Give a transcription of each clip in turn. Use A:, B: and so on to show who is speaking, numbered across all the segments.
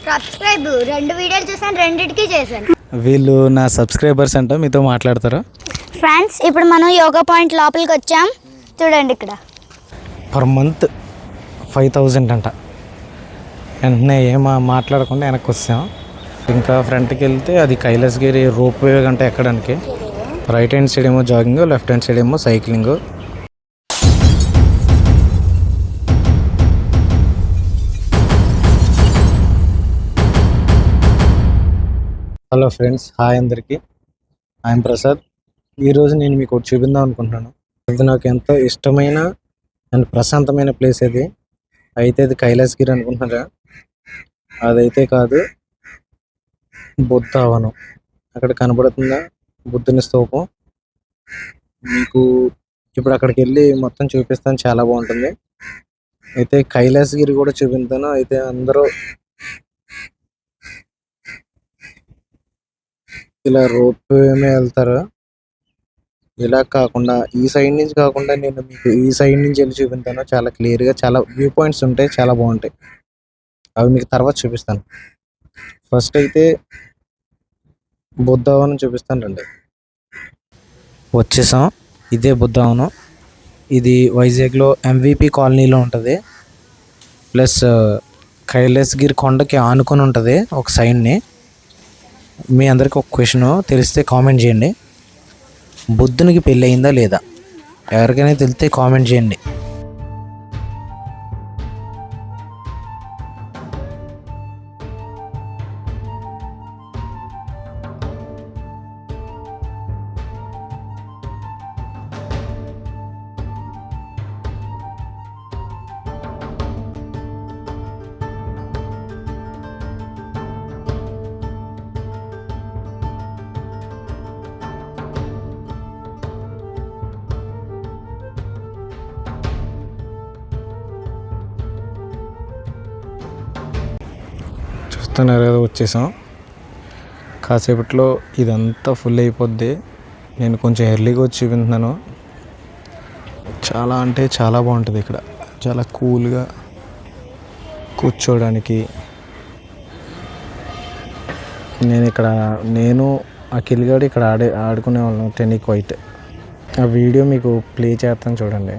A: Subscribe 2 వీడియోలు చూసాను, రెండిటికి చేశాను.
B: వీళ్ళు నా సబ్స్క్రైబర్స్ అంట, మీతో మాట్లాడతారా?
A: ఫ్రెండ్స్, ఇప్పుడు మనం యోగా పాయింట్ లోపలికి వచ్చాం. చూడండి, ఇక్కడ
B: పర్ మంత్ 5000 అంట. వెంటనే మాట్లాడకుండా వెనక్కి వచ్చాం. ఇంకా ఫ్రంట్కి వెళ్తే అది కైలాసగిరి రోప్ వే గంట ఎక్కడానికి. రైట్ హ్యాండ్ సైడ్ ఏమో జాగింగ్, లెఫ్ట్ హ్యాండ్ సైడ్ ఏమో సైక్లింగ్. హలో ఫ్రెండ్స్, హాయ్ అందరికీ. ఐఎమ్ ప్రసాద్. ఈరోజు నేను మీకు ఒకటి చూపిందాం అనుకుంటున్నాను. ఇది నాకు ఎంతో ఇష్టమైన అండ్ ప్రశాంతమైన ప్లేస్ ఇది. అయితే ఇది కైలాసగిరి అనుకుంటున్నారా? అదైతే కాదు, బుద్ధవనం. అక్కడ కనబడుతుందా బుద్ధుని స్తూపం? మీకు ఇప్పుడు అక్కడికి వెళ్ళి మొత్తం చూపిస్తాను, చాలా బాగుంటుంది. అయితే కైలాసగిరి కూడా చూపిస్తాను. అయితే అందరూ ఇలా రోప్ వే వెళ్తారు. ఇలా కాకుండా ఈ సైడ్ నుంచి కాకుండా నేను మీకు ఈ సైడ్ నుంచి వెళ్ళి చూపిస్తాను. చాలా క్లియర్గా, చాలా వ్యూ పాయింట్స్ ఉంటాయి, చాలా బాగుంటాయి. అవి మీకు తర్వాత చూపిస్తాను. ఫస్ట్ అయితే బుద్ధవనం చూపిస్తాను రండి. వచ్చేసాం. ఇదే బుద్ధవనం. ఇది వైజాగ్లో ఎంవిపి కాలనీలో ఉంటుంది. ప్లస్ కైలాసగిరి కొండకి ఆనుకొని ఉంటుంది ఒక సైడ్ని. మీ అందరికీ ఒక క్వశ్చన్ తెలిస్తే కామెంట్ చేయండి. బుద్ధునికి పెళ్ళి అయిందా లేదా? ఎవరికైనా తెలిస్తే కామెంట్ చేయండి. చూస్తున్నారు కదా, వచ్చేసాం. కాసేపట్లో ఇదంతా ఫుల్ అయిపోద్ది. నేను కొంచెం ఎర్లీగా వచ్చి చూపించాను. చాలా అంటే చాలా బాగుంటుంది ఇక్కడ. చాలా కూల్గా కూర్చోడానికి. నేను అఖిల్ గారు ఇక్కడ ఆడుకునే వాళ్ళం టెన్నిక్ వైట్. ఆ వీడియో మీకు ప్లే చేస్తాను, చూడండి.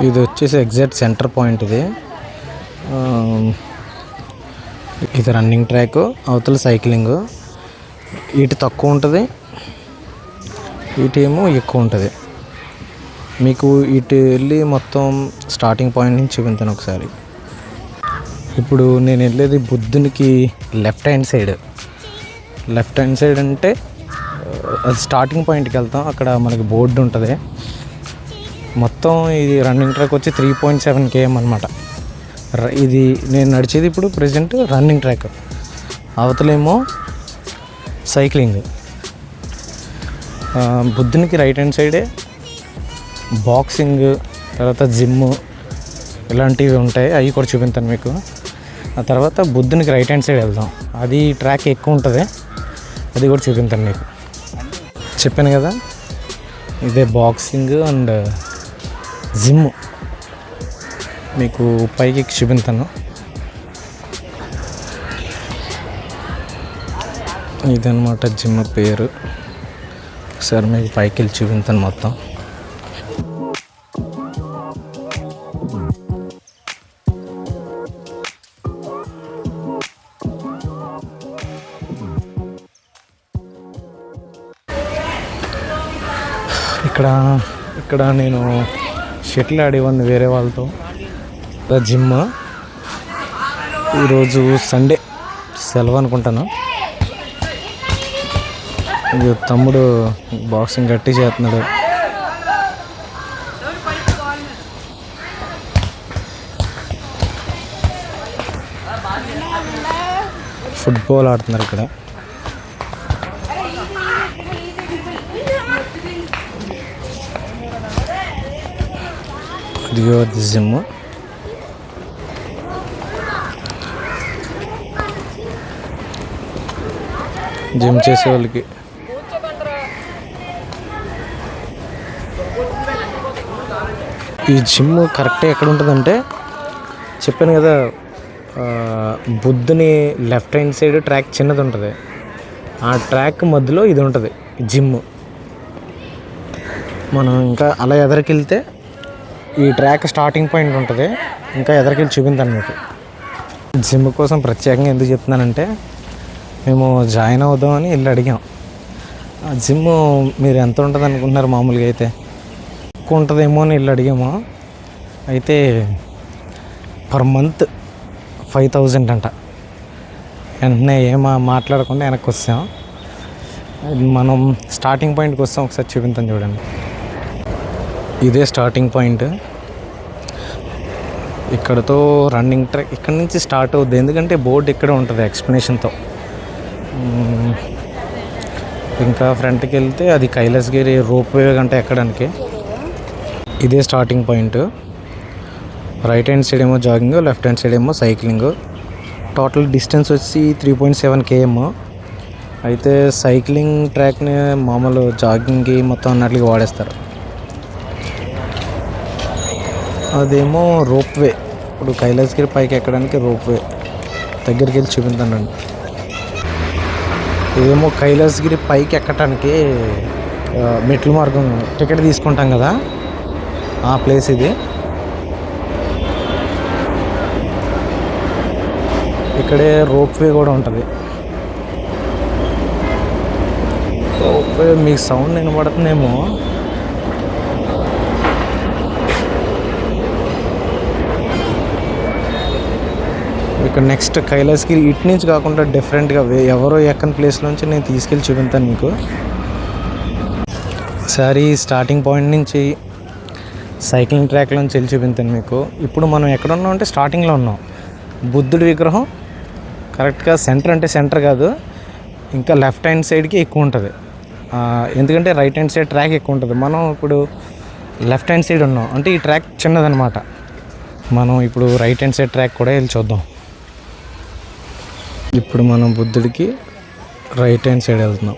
B: ఇది వచ్చేసి ఎగ్జాక్ట్ సెంటర్ పాయింట్. ఇది రన్నింగ్ ట్రాక్, అవతల సైక్లింగ్. ఇటు తక్కువ ఉంటుంది, ఇటు ఏమో ఎక్కువ ఉంటుంది. మీకు ఇటు వెళ్ళి మొత్తం స్టార్టింగ్ పాయింట్ నుంచి చూపించాను ఒకసారి. ఇప్పుడు నేను వెళ్ళేది బుద్ధునికి left hand side. Left hand side అంటే అది స్టార్టింగ్ పాయింట్కి వెళ్తాం. అక్కడ మనకి బోర్డు ఉంటుంది. మొత్తం ఇది రన్నింగ్ ట్రాక్ వచ్చి 3.7 km అనమాట. ఇది నేను నడిచేది ఇప్పుడు ప్రజెంట్ రన్నింగ్ ట్రాక్. అవతలేమో సైక్లింగ్. బుద్ధునికి రైట్ హ్యాండ్ సైడే బాక్సింగ్, తర్వాత జిమ్ ఇలాంటివి ఉంటాయి. అవి కూడా చూపిస్తాను మీకు. ఆ తర్వాత బుద్ధునికి రైట్ హ్యాండ్ సైడ్ వెళ్దాం. అది ట్రాక్ ఎక్కువ ఉంటుంది, అది కూడా చూపిస్తాను మీకు. చెప్పాను కదా, ఇదే బాక్సింగ్ అండ్ జిమ్. మీకు పైకి చూపిస్తాను. ఇదన్నమాట జిమ్ పేరు. ఒకసారి మీకు పైకి వెళ్ళి చూపిస్తాను మొత్తం. ఇక్కడ నేను షటిల్ ఆడేవాడిని వేరే వాళ్ళతో. జిమ్ ఈరోజు సండే సెలవు అనుకుంటాను. తమ్ముడు బాక్సింగ్ గట్టి చేస్తున్నాడు. ఫుట్బాల్ ఆడుతున్నారు ఇక్కడ. ఇదిగో జిమ్. జిమ్ చేసే వాళ్ళకి ఈ జిమ్ కరెక్ట్గా ఎక్కడ ఉంటుందంటే చెప్పాను కదా, బుద్ధుని లెఫ్ట్ హ్యాండ్ సైడ్ ట్రాక్ చిన్నది ఉంటుంది, ఆ ట్రాక్ మధ్యలో ఇది ఉంటుంది జిమ్. మనం ఇంకా అలా ఎదరికెళ్తే ఈ ట్రాక్ స్టార్టింగ్ పాయింట్ ఉంటుంది, ఇంకా ఎదరికెళ్ళి చూపించాను మీకు. జిమ్ కోసం ప్రత్యేకంగా ఎందుకు చెప్తున్నానంటే, మేము జాయిన్ అవుదామని వెళ్ళి అడిగాం. ఆ జిమ్ మీరు ఎంత ఉంటుంది అనుకుంటున్నారు? మామూలుగా అయితే ఎక్కువ ఉంటుందేమో అని వెళ్ళి అడిగాము. అయితే పర్ మంత్ 5,000 అంట. వెంటనే మాట్లాడకుండా వెనక్కి వస్తాం. మనం స్టార్టింగ్ పాయింట్కి వస్తాం, ఒకసారి చూపించాం చూడండి. ఇదే స్టార్టింగ్ పాయింట్. ఇక్కడతో రన్నింగ్ ట్రాక్ ఇక్కడ నుంచి స్టార్ట్ అవుద్ది, ఎందుకంటే బోర్డు ఇక్కడ ఉంటుంది ఎక్స్ప్లెనేషన్తో. ఇంకా ఫ్రంట్కి వెళ్తే అది కైలాసగిరి రోప్ వే గంట ఎక్కడానికి. ఇదే starting point. Right hand side ఏమో జాగింగ్, లెఫ్ట్ హ్యాండ్ సైడ్ ఏమో సైక్లింగ్. టోటల్ డిస్టెన్స్ వచ్చి 3.7 km. అయితే సైక్లింగ్ ట్రాక్ని మామూలు జాగింగ్కి మొత్తం అన్నట్లుగా వాడేస్తారు. అదేమో రోప్ వే. ఇప్పుడు కైలాసగిరి పైకి ఎక్కడానికి రోప్ వే. దగ్గరికి వెళ్ళి చూపించానండి. ఇదేమో కైలాసగిరి పైకి ఎక్కడానికి మెట్ల మార్గం, టికెట్ తీసుకుంటాం కదా ఆ ప్లేస్ ఇది. ఇక్కడే రోప్ వే కూడా ఉంటుంది. రోప్ వే మీకు సౌండ్ వినబడుతుందేమో. ఇక్కడ నెక్స్ట్ కైలాసగిరి ఇటు నుంచి కాకుండా డిఫరెంట్గా ఎవరో ఎక్కని ప్లేస్ నుంచి నేను తీసుకెళ్ళి చూపించాను మీకు. ఈసారి స్టార్టింగ్ పాయింట్ నుంచి సైక్లింగ్ ట్రాక్లో నుంచి వెళ్ళి చూపించాను మీకు. ఇప్పుడు మనం ఎక్కడ ఉన్నాం అంటే స్టార్టింగ్లో ఉన్నాం. బుద్ధుడి విగ్రహం కరెక్ట్గా సెంటర్, అంటే సెంటర్ కాదు, ఇంకా లెఫ్ట్ హ్యాండ్ సైడ్కి ఎక్కువ ఉంటుంది, ఎందుకంటే రైట్ హ్యాండ్ సైడ్ ట్రాక్ ఎక్కువ ఉంటుంది. మనం ఇప్పుడు లెఫ్ట్ హ్యాండ్ సైడ్ ఉన్నాం, అంటే ఈ ట్రాక్ చిన్నదనమాట. మనం ఇప్పుడు రైట్ హ్యాండ్ సైడ్ ట్రాక్ కూడా వెళ్ళి చూద్దాం. ఇప్పుడు మనం బుద్ధుడికి రైట్ హ్యాండ్ సైడ్ వెళ్తున్నాం.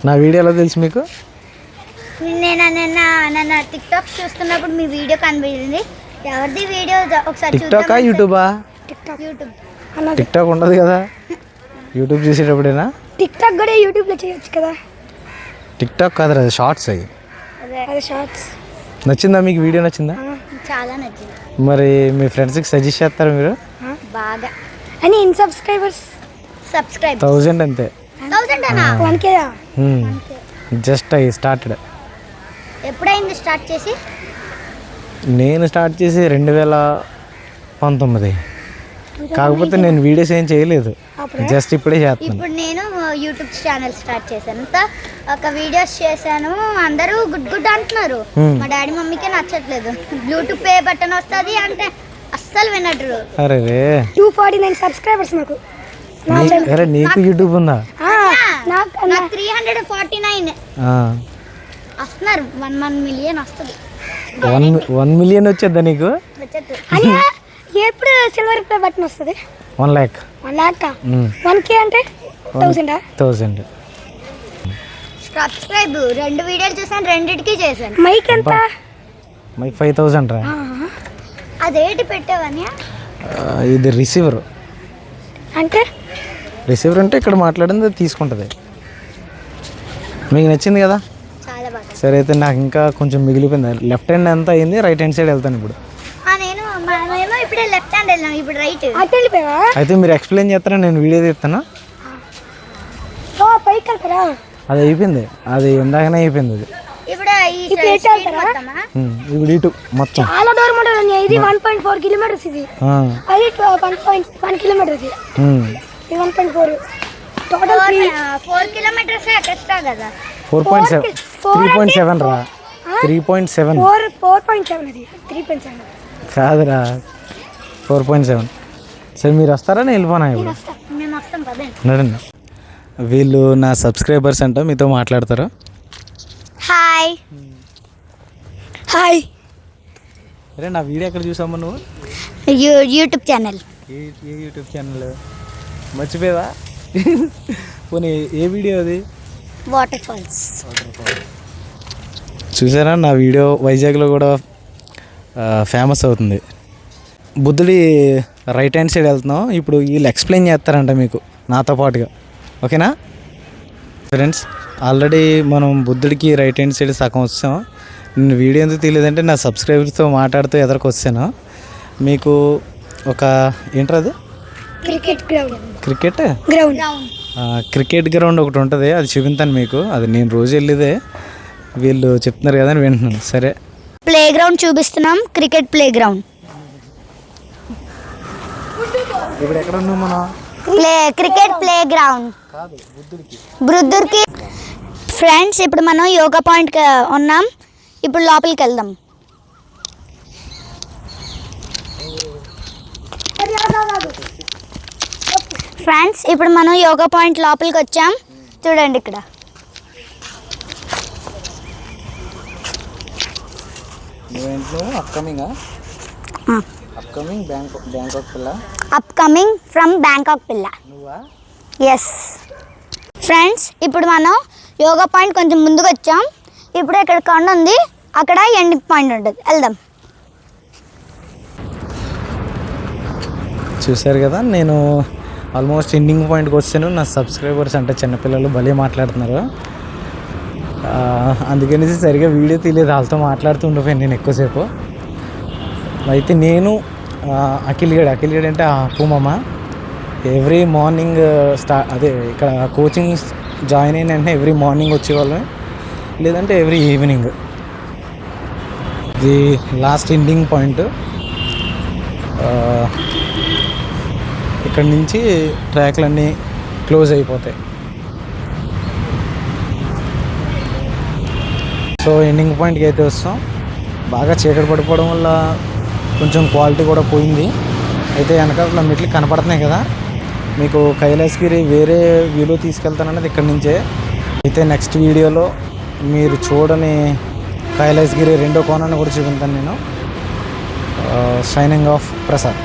B: నా వీడియో ఎలా తెలుసు మీకు?
A: నేను టిక్టాక్ చూస్తున్నప్పుడు మీ వీడియో కనిపించింది. ఎవరిది వీడియో ఒకసారి
B: టిక్టాకా యూట్యూబా? టిక్టాక్ ఉండదు కదా, యూట్యూబ్ చూసేటప్పుడేనా?
A: టిక్టాక్ కూడా యూట్యూబ్లో చేయొచ్చు కదా.
B: టిక్టాక్ కాదు, అది షార్ట్స్.
A: అది షార్ట్స్.
B: నచ్చిందా మీకు? వీడియో నచ్చిందా?
A: చాలా నచ్చింది.
B: మరి మీ ఫ్రెండ్స్కి సజెస్ట్ చేస్తారా మీరు?
A: బాగా. అని ఇన్ సబ్స్క్రైబర్స్
B: 1000 అంతే.
A: 1000 అన్నా? 1K.
B: Just I started.
A: ఎప్పుడైంది స్టార్ట్ చేసి?
B: నేను స్టార్ట్ చేసి 2019. కాకపోతే నేను వీడియోస్ ఏం చేయలేదు, జస్ట్ ఇప్పుడే చేస్తాను.
A: ఇప్పుడు నేను యూట్యూబ్ ఛానల్ స్టార్ట్ చేశాను. ఒక వీడియోస్ చేశాను, అందరూ గుడ్ గుడ్ అంటున్నారు. మా డాడీ మమ్మీకే నచ్చట్లేదు. బ్లూటూత్ పే బటన్ వస్తుంది అంటే అస్సలు వినట్రు.
B: అరే
A: 249 సబ్స్క్రైబర్స్ నాకు.
B: అరే నీకు యూట్యూబ్ ఉందా?
A: నాకు 349 వస్తున్నారు. 1 million వస్తుంది.
B: 1 million వచ్చేద్దా నీకు?
A: ఎప్పుడు సిల్వర్ ప్లే బటన్ వస్తుంది?
B: 1 lakh.
A: 1K అంటే 1000. సబ్స్క్రైబ్ 2 వీడియోలు చూసాను, రెండిటికి చేశాను. మైక్ ఎంత?
B: మైక్ 5000 రా.
A: అదేంటి పెట్టావని?
B: ఇది రిసీవర్.
A: అంటే
B: రిసీవర్ అంటే ఇక్కడ మాట్లాడింది తీసుకుంటుంది. మీకు నచ్చింది కదా?
A: చాలా బాగా.
B: సరే అయితే నాకు ఇంకా కొంచెం మిగిలిపోయింది. లెఫ్ట్ హ్యాండ్ ఎంత అయింది, రైట్ హ్యాండ్ సైడ్ వెళ్తాను ఇప్పుడు.
A: నేను ఇప్పుడే లెఫ్ట్ హ్యాండ్ వెళ్ళాను, ఇప్పుడు రైట్. అటు వెళ్ళిపోయావా?
B: అయితే మీరు ఎక్స్ప్లెయిన్ చేస్తారా, నేను వీడియో తీస్తాను.
A: పైకి వెళ్తారా?
B: అది అయిపోయింది, అది ఇందాకనే అయిపోయింది. అది
A: ఇప్పుడు
B: ఇటు మొత్తం
A: చాలా దూరం ఉంటుంది. ఇది 1.4 kilometers. ఇది అది 1.1 kilometers. ఇది 1.4 టోటల్ 4 kilometers ఎక్స్ట్రా కదా.
B: 4.7 3.7 రా. 3.7 4.7
A: అది 3.7
B: కాదురా, 4.7. సరే మీరు వస్తారా నేను వెళ్ళిపోనా ఇప్పుడు?
A: మేము వస్తాం పదండి.
B: నడండి. వీళ్ళు నా సబ్స్క్రైబర్స్ అంట, మీతో మాట్లాడతారు.
A: Hi hi.
B: అరే నా వీడియో ఎక్కడ చూసామా నువ్వు?
A: YouTube channel.
B: ఏ యూట్యూబ్ ఛానల్ మర్చిపోయావా? పోనీ ఏ వీడియో అది?
A: Waterfalls.
B: చూసారా నా వీడియో వైజాగ్లో కూడా ఫేమస్ అవుతుంది. బుద్ధుడి రైట్ హ్యాండ్ సైడ్ వెళ్తున్నాం. ఇప్పుడు వీళ్ళు ఎక్స్ప్లెయిన్ చేస్తారంట మీకు నాతో పాటుగా. ఓకేనా ఫ్రెండ్స్? ఆల్రెడీ మనం బుద్ధుడికి రైట్ హ్యాండ్ సైడ్ సగం వచ్చాం. నేను వీడియో ఎందుకు తెలియదంటే నా సబ్స్క్రైబర్స్తో మాట్లాడుతూ ఎదరికి వచ్చాను. మీకు ఒక ఏంటది క్రికెట్ గ్రౌండ్ ఒకటి ఉంటుంది, అది చూపించాను మీకు. అది నేను రోజు వెళ్ళేదే, వీళ్ళు చెప్తున్నారు కదా అని వింటున్నాను. సరే
A: ప్లే గ్రౌండ్ చూపిస్తున్నాం, క్రికెట్ ప్లే గ్రౌండ్.
B: ఇప్పుడు ఎక్కడ ఉన్నాం మనం?
A: క్రికెట్ ప్లే గ్రౌండ్ బుద్ధుడికి. ఫ్రెండ్స్ ఇప్పుడు మనం యోగా పాయింట్ ఉన్నాం, ఇప్పుడు లోపలికి వెళ్దాం. ఫ్రెండ్స్ ఇప్పుడు మనం యోగా పాయింట్ లోపలికి వచ్చాం, చూడండి ఇక్కడ. అప్కమింగ్ ఫ్రమ్ బ్యాంకాక్ పిల్ల. ఎస్ ఫ్రెండ్స్ ఇప్పుడు మనం యోగా పాయింట్ కొంచెం ముందుకు వచ్చాం. ఇప్పుడు ఇక్కడ కొండ ఉంది, అక్కడ ఎండింగ్ పాయింట్ ఉంటుంది, వెళ్దాం.
B: చూశారు కదా, నేను ఆల్మోస్ట్ ఎండింగ్ పాయింట్కి వచ్చాను. నా సబ్స్క్రైబర్స్ అంటే చిన్నపిల్లలు భలే మాట్లాడుతున్నారు, అందుకనేసి సరిగా వీడియో తీయలేదు. వాళ్ళతో మాట్లాడుతూ ఉండిపోయాను నేను ఎక్కువసేపు. అయితే నేను అఖిల్ గడ్ అంటే పూమమ్మ ఎవ్రీ మార్నింగ్ అదే ఇక్కడ కోచింగ్ జాయిన్ అయిన వెంటనే ఎవ్రీ మార్నింగ్ వచ్చేవాళ్ళం, లేదంటే ఎవ్రీ ఈవినింగ్. ఇది లాస్ట్ ఎండింగ్ పాయింట్. ఇక్కడ నుంచి ట్రాక్లన్నీ క్లోజ్ అయిపోతాయి. సో ఎండింగ్ పాయింట్కి అయితే వస్తాం. బాగా చీకటి పడిపోవడం వల్ల కొంచెం క్వాలిటీ కూడా పోయింది. అయితే వెనకాల మెట్లు కనపడుతున్నాయి కదా, మీకు కైలాసగిరి వేరే వ్యూలో తీసుకెళ్తానన్నది ఇక్కడ నుంచే. అయితే నెక్స్ట్ వీడియోలో మీరు చూడని కైలాసగిరి రెండో కోణాన్ని కూడా చూపించాను నేను. Signing off Prasad.